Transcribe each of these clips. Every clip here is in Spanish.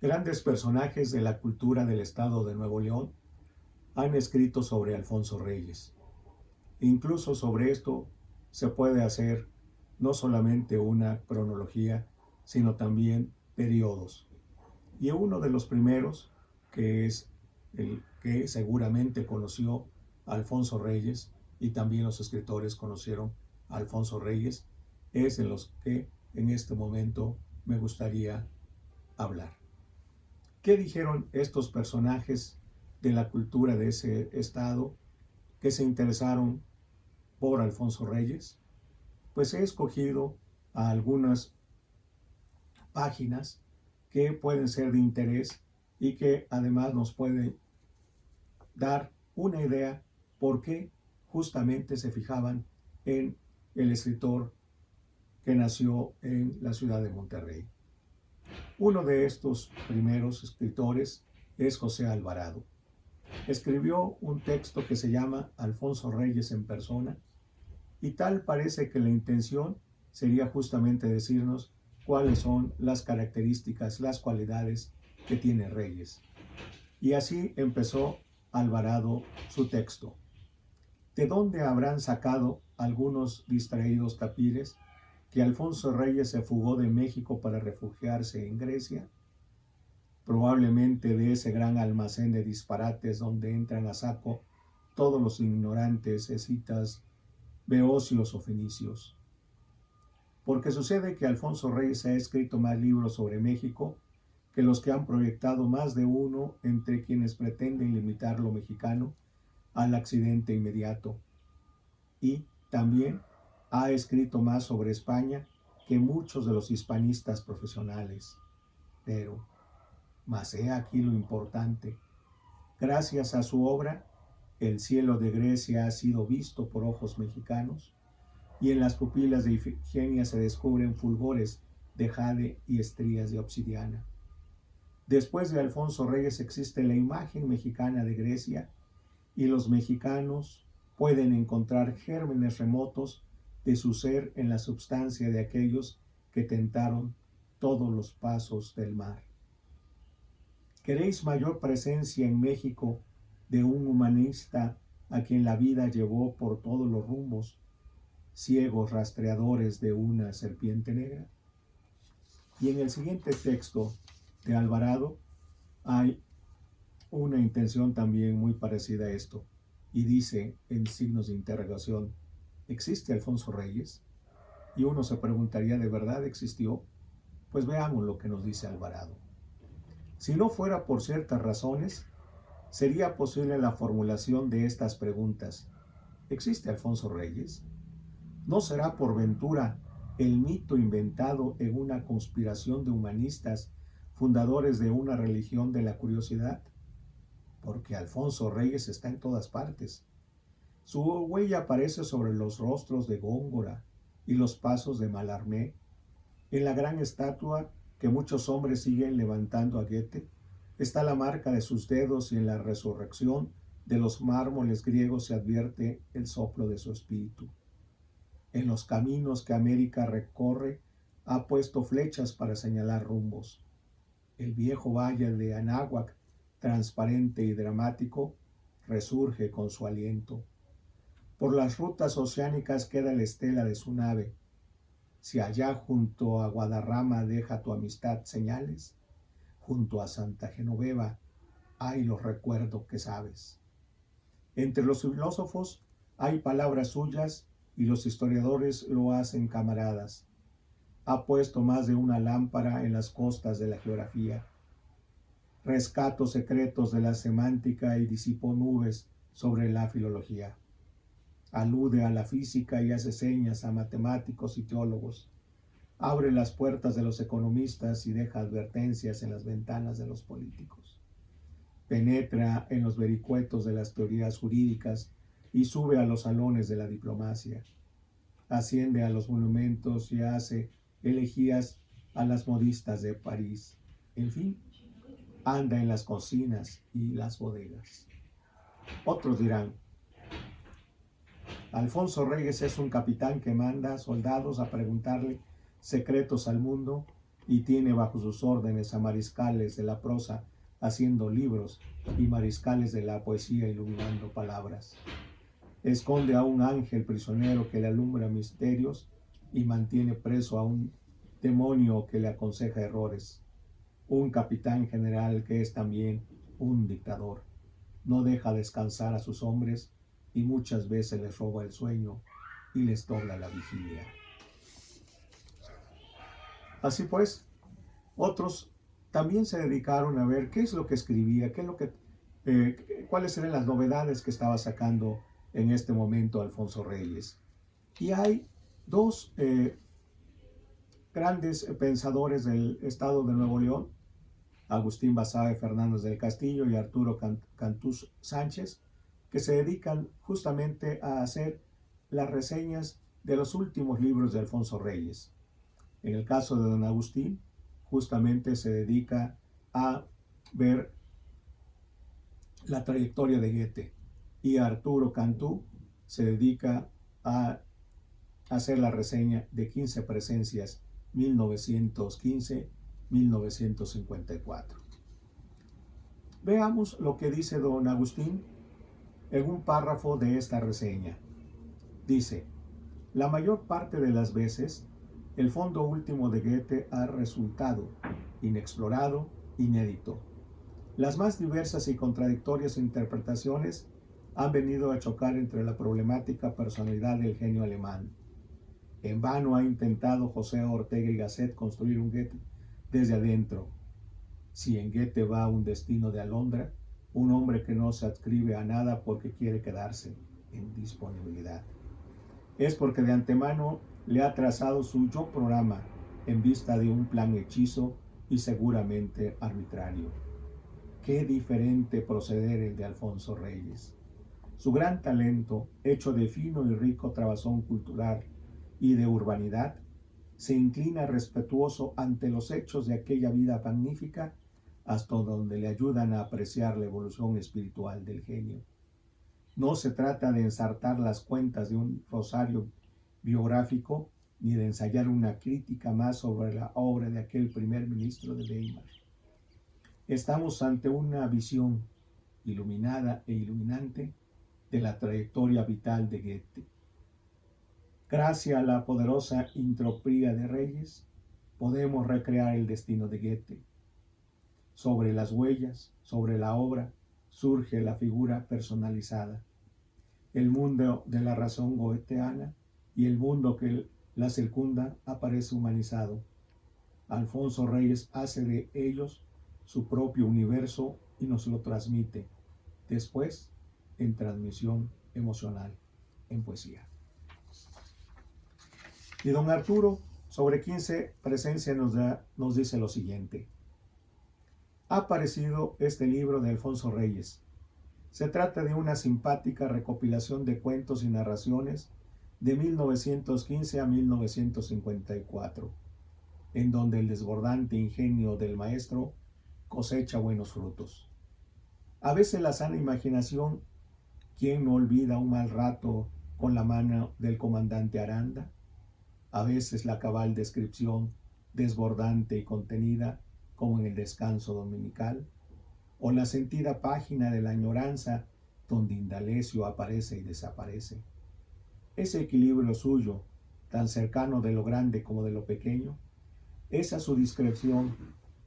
Grandes personajes de la cultura del estado de Nuevo León han escrito sobre Alfonso Reyes. Incluso sobre esto se puede hacer no solamente una cronología, sino también periodos. Y uno de los primeros, que es el que seguramente conoció a Alfonso Reyes, y también los escritores conocieron a Alfonso Reyes, es de los que en este momento me gustaría hablar. ¿Qué dijeron estos personajes de la cultura de ese estado que se interesaron por Alfonso Reyes? Pues he escogido a algunas páginas que pueden ser de interés y que además nos pueden dar una idea por qué justamente se fijaban en el escritor que nació en la ciudad de Monterrey. Uno de estos primeros escritores es José Alvarado. Escribió un texto que se llama Alfonso Reyes en persona, y tal parece que la intención sería justamente decirnos cuáles son las características, las cualidades que tiene Reyes. Y así empezó Alvarado su texto. ¿De dónde habrán sacado algunos distraídos tapires que Alfonso Reyes se fugó de México para refugiarse en Grecia? Probablemente de ese gran almacén de disparates donde entran a saco todos los ignorantes escitas, beocios o fenicios. Porque sucede que Alfonso Reyes ha escrito más libros sobre México que los que han proyectado más de uno entre quienes pretenden limitar lo mexicano al accidente inmediato. Y también ha escrito más sobre España que muchos de los hispanistas profesionales. Pero, mas he aquí lo importante. Gracias a su obra, el cielo de Grecia ha sido visto por ojos mexicanos, y en las pupilas de Ifigenia se descubren fulgores de jade y estrías de obsidiana. Después de Alfonso Reyes existe la imagen mexicana de Grecia, y los mexicanos pueden encontrar gérmenes remotos de su ser en la substancia de aquellos que tentaron todos los pasos del mar. ¿Queréis mayor presencia en México de un humanista a quien la vida llevó por todos los rumbos, ciegos rastreadores de una serpiente negra? Y en el siguiente texto de Alvarado hay una intención también muy parecida a esto, y dice en signos de interrogación: ¿existe Alfonso Reyes? Y uno se preguntaría, ¿de verdad existió? Pues veamos lo que nos dice Alvarado. Si no fuera por ciertas razones, sería posible la formulación de estas preguntas: ¿existe Alfonso Reyes? ¿No será por ventura el mito inventado en una conspiración de humanistas fundadores de una religión de la curiosidad? Porque Alfonso Reyes está en todas partes. Su huella aparece sobre los rostros de Góngora y los pasos de Mallarmé, en la gran estatua que muchos hombres siguen levantando a Goethe está la marca de sus dedos, y en la resurrección de los mármoles griegos se advierte el soplo de su espíritu. En los caminos que América recorre ha puesto flechas para señalar rumbos. El viejo valle de Anáhuac, transparente y dramático, resurge con su aliento. Por las rutas oceánicas queda la estela de su nave. Si allá junto a Guadarrama deja tu amistad señales, junto a Santa Genoveva hay los recuerdos que sabes. Entre los filósofos hay palabras suyas, y los historiadores lo hacen camaradas. Ha puesto más de una lámpara en las costas de la geografía. Rescató secretos de la semántica y disipó nubes sobre la filología. Alude a la física y hace señas a matemáticos y teólogos. Abre las puertas de los economistas y deja advertencias en las ventanas de los políticos. Penetra en los vericuetos de las teorías jurídicas y sube a los salones de la diplomacia. Asciende a los monumentos y hace elegías a las modistas de París. En fin, anda en las cocinas y las bodegas. Otros dirán: Alfonso Reyes es un capitán que manda soldados a preguntarle secretos al mundo y tiene bajo sus órdenes a mariscales de la prosa haciendo libros y mariscales de la poesía iluminando palabras. Esconde a un ángel prisionero que le alumbra misterios y mantiene preso a un demonio que le aconseja errores. Un capitán general que es también un dictador. No deja descansar a sus hombres y muchas veces les roba el sueño y les dobla la vigilia. Así pues, otros también se dedicaron a ver qué es lo que escribía, cuáles eran las novedades que estaba sacando en este momento Alfonso Reyes. Y hay dos grandes pensadores del estado de Nuevo León, Agustín Basabe Fernández del Castillo y Arturo Cantús Sánchez, que se dedican justamente a hacer las reseñas de los últimos libros de Alfonso Reyes. En el caso de don Agustín, justamente se dedica a ver la trayectoria de Goethe, y Arturo Cantú se dedica a hacer la reseña de 15 presencias 1915-1954. Veamos lo que dice don Agustín en un párrafo de esta reseña. Dice: la mayor parte de las veces, el fondo último de Goethe ha resultado inexplorado, inédito. Las más diversas y contradictorias interpretaciones han venido a chocar entre la problemática personalidad del genio alemán. En vano ha intentado José Ortega y Gasset construir un Goethe desde adentro. Si en Goethe va un destino de alondra, un hombre que no se adscribe a nada porque quiere quedarse en disponibilidad, es porque de antemano le ha trazado su yo programa en vista de un plan hechizo y seguramente arbitrario. Qué diferente proceder el de Alfonso Reyes. Su gran talento, hecho de fino y rico trabazón cultural y de urbanidad, se inclina respetuoso ante los hechos de aquella vida magnífica, hasta donde le ayudan a apreciar la evolución espiritual del genio. No se trata de ensartar las cuentas de un rosario biográfico, ni de ensayar una crítica más sobre la obra de aquel primer ministro de Weimar. Estamos ante una visión iluminada e iluminante de la trayectoria vital de Goethe. Gracias a la poderosa entropía de Reyes, podemos recrear el destino de Goethe. Sobre las huellas, sobre la obra, surge la figura personalizada. El mundo de la razón goetheana y el mundo que la circunda aparece humanizado. Alfonso Reyes hace de ellos su propio universo y nos lo transmite, después en transmisión emocional, en poesía. Y don Arturo, sobre 15 presencias, nos dice lo siguiente. Ha aparecido este libro de Alfonso Reyes. Se trata de una simpática recopilación de cuentos y narraciones de 1915 a 1954, en donde el desbordante ingenio del maestro cosecha buenos frutos. A veces la sana imaginación, ¿quién no olvida un mal rato con la mano del comandante Aranda? A veces la cabal descripción, desbordante y contenida, como en el descanso dominical, o la sentida página de la añoranza, donde Indalecio aparece y desaparece. Ese equilibrio suyo, tan cercano de lo grande como de lo pequeño, esa su discreción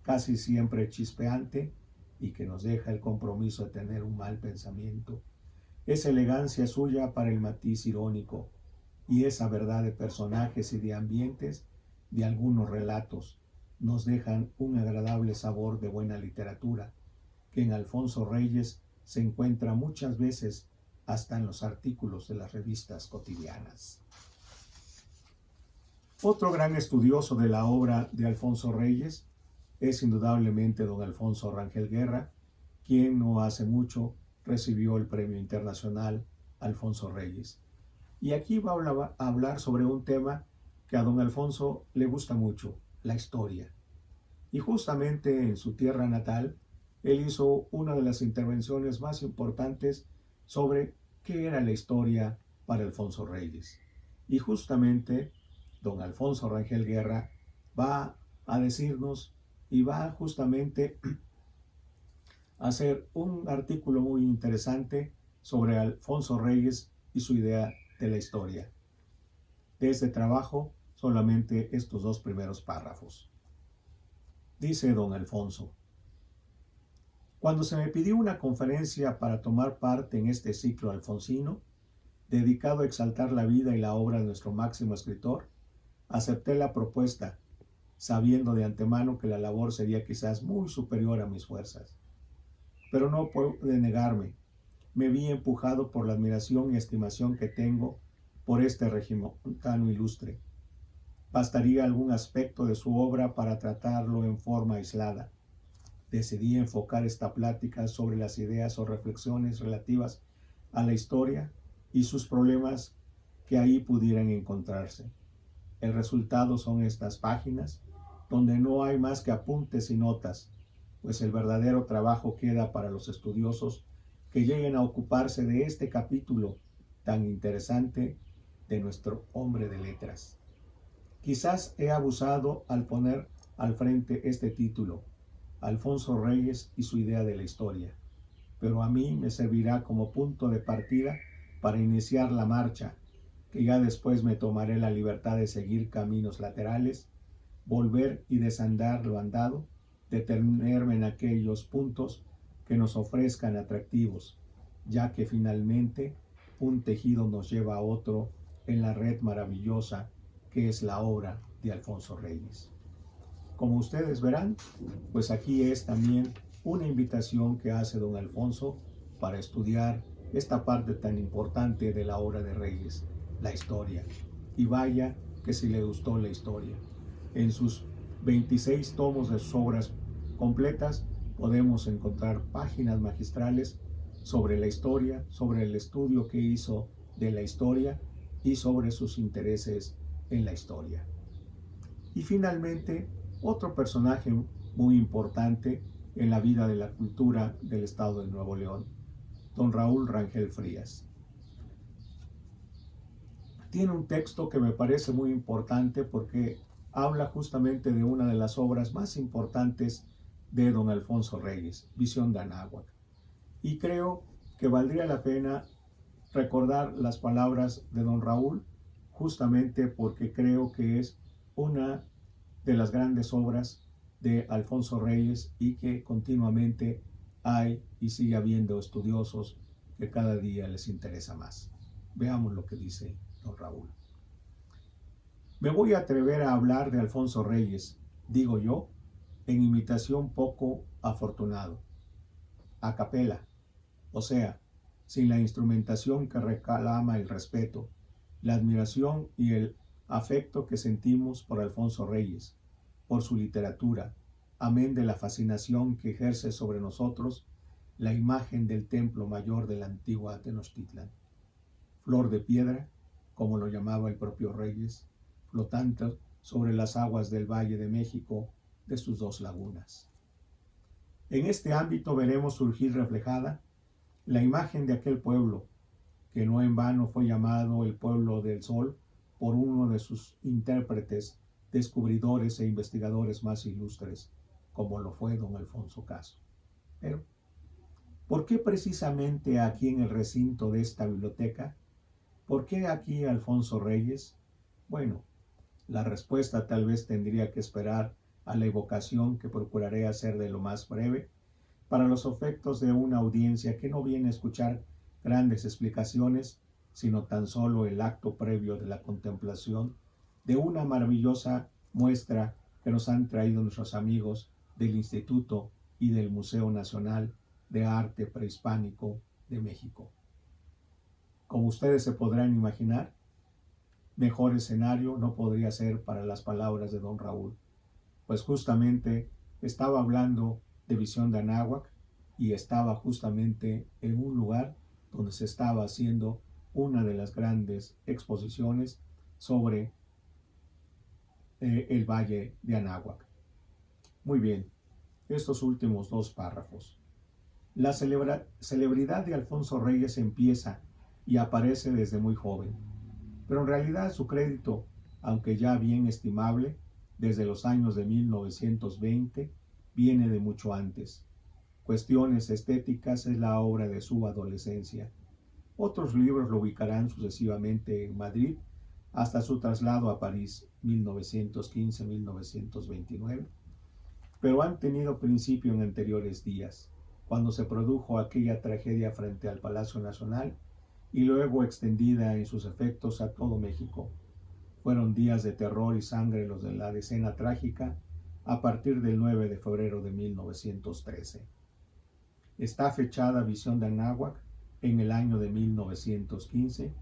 casi siempre chispeante y que nos deja el compromiso de tener un mal pensamiento, esa elegancia suya para el matiz irónico y esa verdad de personajes y de ambientes de algunos relatos nos dejan un agradable sabor de buena literatura que en Alfonso Reyes se encuentra muchas veces hasta en los artículos de las revistas cotidianas. Otro gran estudioso de la obra de Alfonso Reyes es indudablemente don Alfonso Rangel Guerra, quien no hace mucho recibió el Premio Internacional Alfonso Reyes. Y aquí va a hablar sobre un tema que a don Alfonso le gusta mucho, la historia. Y justamente en su tierra natal, él hizo una de las intervenciones más importantes sobre qué era la historia para Alfonso Reyes. Y justamente don Alfonso Rangel Guerra va a decirnos y va justamente a hacer un artículo muy interesante sobre Alfonso Reyes y su idea de la historia. De este trabajo, solamente estos 2 primeros párrafos. Dice don Alfonso: cuando se me pidió una conferencia para tomar parte en este ciclo alfonsino, dedicado a exaltar la vida y la obra de nuestro máximo escritor, acepté la propuesta, sabiendo de antemano que la labor sería quizás muy superior a mis fuerzas. Pero no pude negarme. Me vi empujado por la admiración y estimación que tengo por este regimontano ilustre. Bastaría algún aspecto de su obra para tratarlo en forma aislada. Decidí enfocar esta plática sobre las ideas o reflexiones relativas a la historia y sus problemas que ahí pudieran encontrarse. El resultado son estas páginas, donde no hay más que apuntes y notas, pues el verdadero trabajo queda para los estudiosos que lleguen a ocuparse de este capítulo tan interesante de nuestro hombre de letras. Quizás he abusado al poner al frente este título, Alfonso Reyes y su idea de la historia, pero a mí me servirá como punto de partida para iniciar la marcha, que ya después me tomaré la libertad de seguir caminos laterales, volver y desandar lo andado, detenerme en aquellos puntos que nos ofrezcan atractivos, ya que finalmente un tejido nos lleva a otro en la red maravillosa que es la obra de Alfonso Reyes. Como ustedes verán, pues aquí es también una invitación que hace don Alfonso para estudiar esta parte tan importante de la obra de Reyes, la historia. Y vaya que si le gustó la historia. En sus 26 tomos de sus obras completas podemos encontrar páginas magistrales sobre la historia, sobre el estudio que hizo de la historia y sobre sus intereses en la historia. Y finalmente, otro personaje muy importante en la vida de la cultura del estado de Nuevo León, don Raúl Rangel Frías. Tiene un texto que me parece muy importante porque habla justamente de una de las obras más importantes de don Alfonso Reyes, Visión de Anáhuac. Y creo que valdría la pena recordar las palabras de don Raúl, justamente porque creo que es una de las grandes obras de Alfonso Reyes y que continuamente hay y sigue habiendo estudiosos que cada día les interesa más. Veamos lo que dice don Raúl. Me voy a atrever a hablar de Alfonso Reyes, digo yo, en imitación poco afortunado, a capela, o sea, sin la instrumentación que reclama el respeto, la admiración y el afecto que sentimos por Alfonso Reyes, por su literatura, amén de la fascinación que ejerce sobre nosotros la imagen del templo mayor de la antigua Tenochtitlan, flor de piedra, como lo llamaba el propio Reyes, flotante sobre las aguas del Valle de México de sus 2 lagunas. En este ámbito veremos surgir reflejada la imagen de aquel pueblo, que no en vano fue llamado el pueblo del sol por uno de sus intérpretes, descubridores e investigadores más ilustres, como lo fue don Alfonso Caso. Pero, ¿por qué precisamente aquí en el recinto de esta biblioteca? ¿Por qué aquí Alfonso Reyes? Bueno, la respuesta tal vez tendría que esperar a la evocación que procuraré hacer de lo más breve, para los efectos de una audiencia que no viene a escuchar grandes explicaciones, sino tan solo el acto previo de la contemplación de una maravillosa muestra que nos han traído nuestros amigos del Instituto y del Museo Nacional de Arte Prehispánico de México. Como ustedes se podrán imaginar, mejor escenario no podría ser para las palabras de don Raúl, pues justamente estaba hablando de Visión de Anáhuac y estaba justamente en un lugar donde se estaba haciendo una de las grandes exposiciones sobre el Valle de Anáhuac. Muy bien, estos últimos 2 párrafos. La celebridad de Alfonso Reyes empieza y aparece desde muy joven, pero en realidad su crédito, aunque ya bien estimable, desde los años de 1920, viene de mucho antes. Cuestiones estéticas es la obra de su adolescencia. Otros libros lo ubicarán sucesivamente en Madrid hasta su traslado a París, 1915-1929, pero han tenido principio en anteriores días, cuando se produjo aquella tragedia frente al Palacio Nacional y luego extendida en sus efectos a todo México. Fueron días de terror y sangre los de la decena trágica a partir del 9 de febrero de 1913. Está fechada Visión de Anáhuac en el año de 1915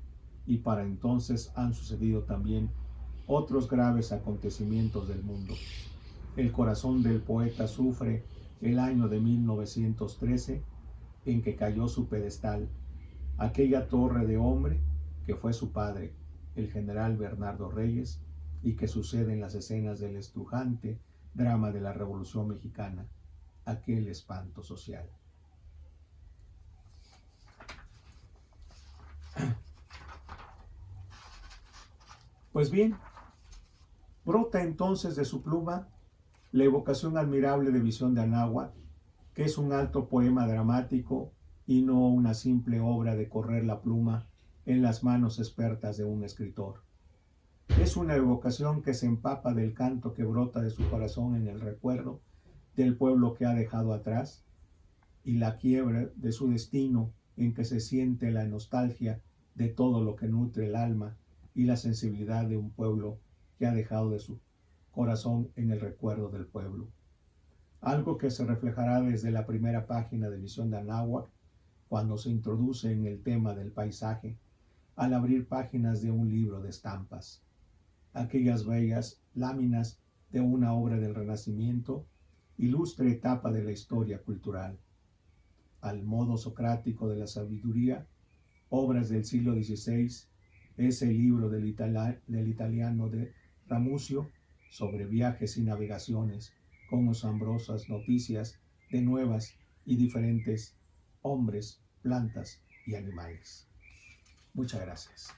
y para entonces han sucedido también otros graves acontecimientos del mundo. El corazón del poeta sufre el año de 1913 en que cayó su pedestal, aquella torre de hombre que fue su padre, el general Bernardo Reyes, y que sucede en las escenas del estrujante drama de la Revolución Mexicana, aquel espanto social. Pues bien, brota entonces de su pluma la evocación admirable de Visión de Anáhuac, que es un alto poema dramático y no una simple obra de correr la pluma en las manos expertas de un escritor. Es una evocación que se empapa del canto que brota de su corazón en el recuerdo del pueblo que ha dejado atrás y la quiebra de su destino en que se siente la nostalgia de todo lo que nutre el alma y la sensibilidad de un pueblo que ha dejado de su corazón en el recuerdo del pueblo. Algo que se reflejará desde la primera página de Visión de Anáhuac, cuando se introduce en el tema del paisaje, al abrir páginas de un libro de estampas. Aquellas bellas láminas de una obra del Renacimiento, ilustre etapa de la historia cultural. Al modo socrático de la sabiduría, obras del siglo XVI, ese libro del italiano de Ramusio sobre viajes y navegaciones, con asombrosas noticias de nuevas y diferentes hombres, plantas y animales. Muchas gracias.